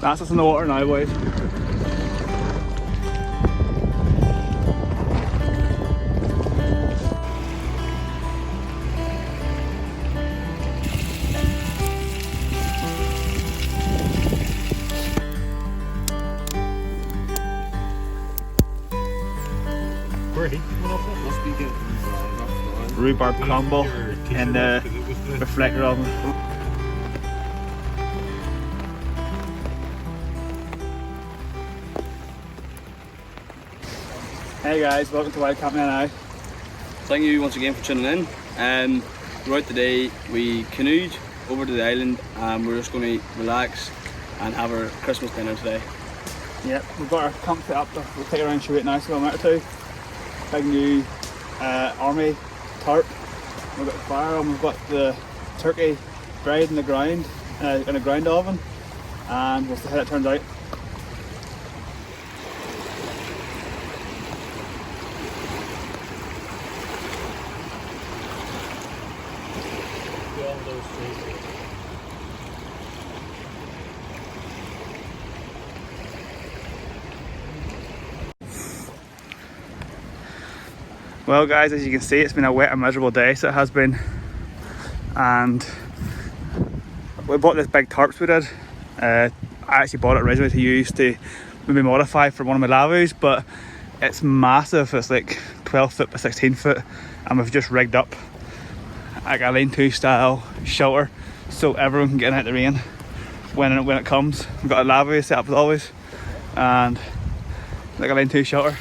That's us in the water now, boys. Rhubarb crumble and the reflector oven. Hey guys, welcome to Wild Camping Now. Thank you once again for tuning in. Throughout the day we canoed over to the island and we're just going to relax and have our Christmas dinner today. Yep, we've got our camp set up. We'll take it around and show it now, so a minute or two. Big new army tarp. We've got the fire on, we've got the turkey dried in the ground, in a ground oven, and we'll see how it turns out. Well guys, as you can see, it's been a wet and miserable day, so it has been, and we bought this big tarps we did. I actually bought it originally to use to maybe modify for one of my lavus, but it's massive. It's like 12 foot by 16 foot, and we've just rigged up like a lean-to style shelter so everyone can get out the rain when it comes. We've got a lavu set up as always, and like a lean-to shelter.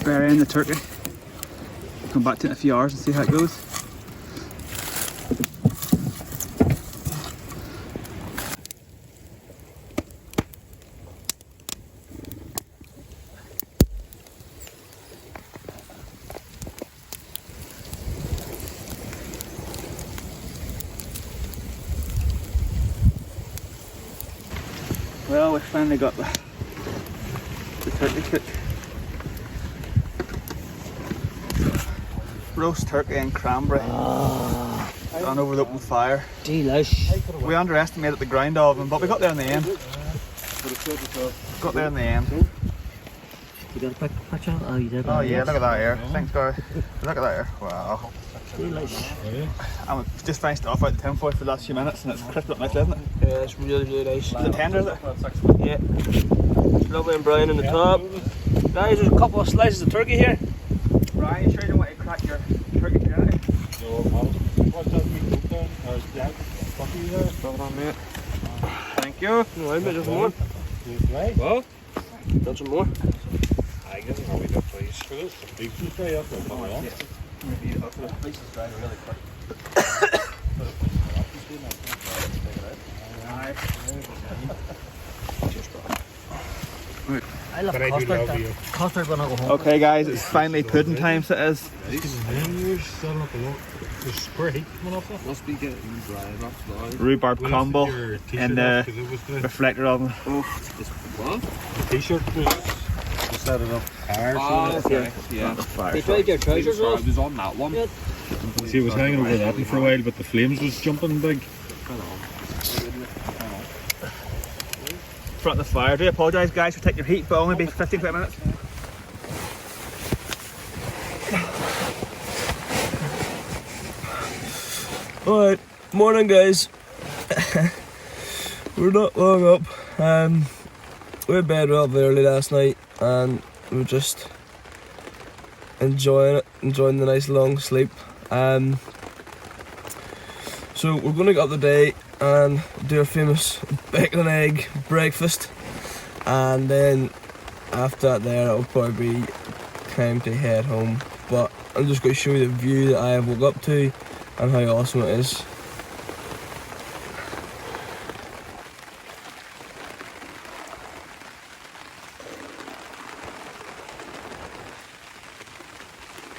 Bury in the turkey. We'll come back to it in a few hours and see how it goes. Well, we finally got the turkey cooked. Roast turkey and cranberry done over the open fire. Delish. We underestimated the grind oven, but we got there in the end. Got there in the end. You got a picture? Oh, you did. Oh yeah, look at that air. Thanks, Gary. Look at that air. Wow. Delish. And we've just finished off out the tinfoil for the last few minutes, and it's crisp up nice, isn't it? Yeah, it's really, really nice. Is it tender, is it? Yeah. Lovely and brown on the top. Guys, there's a couple of slices of turkey here. Ryan, you sure you don't want to crack your turkey together? No, what does we cook down? Or Jack, coffee there? Stop on, mate. Thank you. No, I made just more. Well, done some more. I guess how we got please. For this, the beef is dry up there. Oh, yeah. Maybe the place is drying really quick. I love But I do custard. love you. Custard when I go home. Okay guys, it's finally pudding time, so it is. You're setting up a lot. There's square heat coming off that. Must be getting dry enough now. Rhubarb crumble and the the reflector oven. Oh, it's what? t-shirt was set it up higher. Oh, okay. Yeah. They tried your trousers I off. was on that one. See, it was hanging over that one for a while, but the flames was jumping big. Front of the fire. Do apologise guys for taking your heat, but only be 15-20 minutes. Alright, morning guys. We're not long up. We were in bed real early last night and we were just enjoying the nice long sleep. So we're gonna get up today and do our famous bacon and egg breakfast, and then after that there it'll probably be time to head home. But I'm just going to show you the view that I have woke up to and how awesome it is.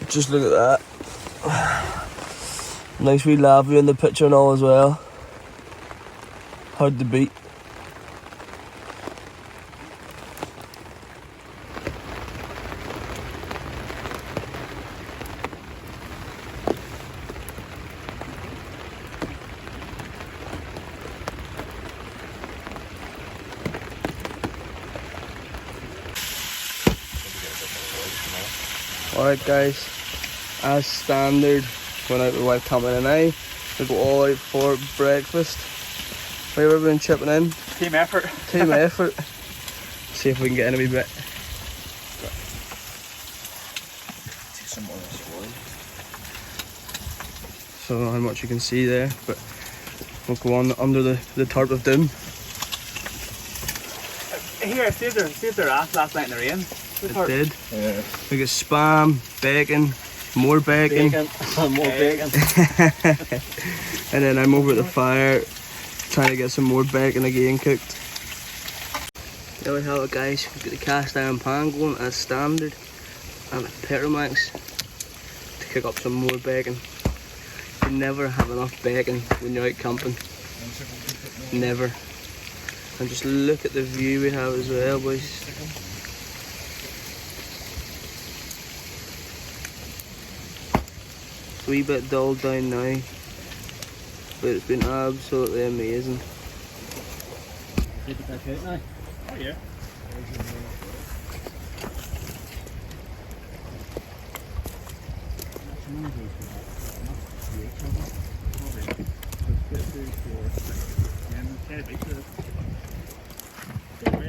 Just look at that. Nice wee lava in the picture and all as well. Hard to beat. Alright guys, as standard, went out with wife Campfire and I. We go all out for breakfast. How have we been chipping in? Team effort. Team effort. See if we can get in a wee bit. So I don't know how much you can see there, but we'll go on under the tarp of doom. Here, saved their ass last night in the rain. It did. Yeah. We got spam, bacon, more bacon. More bacon. And then I'm over at the fire trying to get some more bacon again cooked. There we have it guys, we've got the cast iron pan going as standard and a Petromax to cook up some more bacon. You never have enough bacon when you're out camping. Never. And just look at the view we have as well boys. It's a wee bit dulled down now, but it's been absolutely amazing. Oh yeah.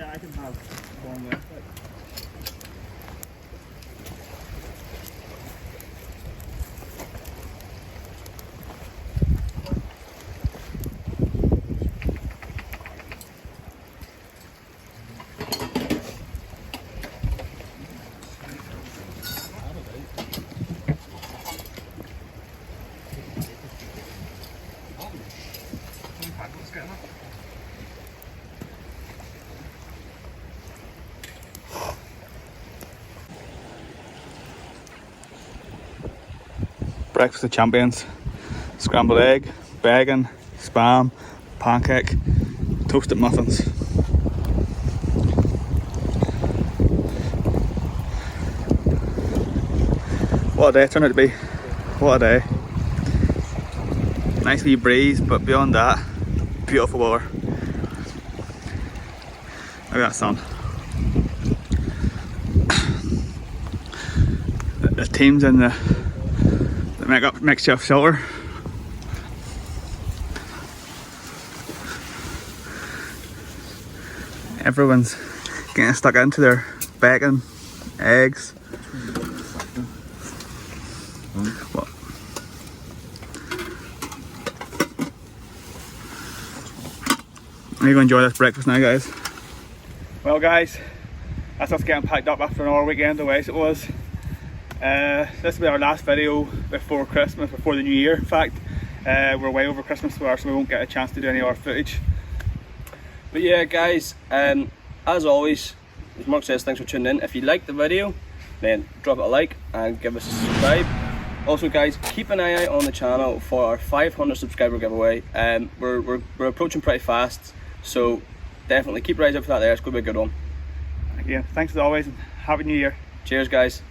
I can have one left. Breakfast of champions. Scrambled egg, bacon, spam, pancake, toasted muffins. What a day it turned out to be. What a day. Nice wee breeze, but beyond that, beautiful weather. Look at that sun. The team's in the makeshift shelter. Everyone's getting stuck into their bacon, eggs. What? Are you going to enjoy this breakfast now, guys? Well, guys, that's us getting packed up after an hour weekend away, so it was. This will be our last video before Christmas, before the new year. In fact, we're way over Christmas, so we won't get a chance to do any of our footage. But yeah guys, as always, as Mark says, thanks for tuning in. If you liked the video, then drop it a like and give us a subscribe. Also guys, keep an eye out on the channel for our 500 subscriber giveaway. We're approaching pretty fast, so definitely keep your eyes out for that there. It's going to be a good one. Again, thanks as always and Happy New Year. Cheers guys.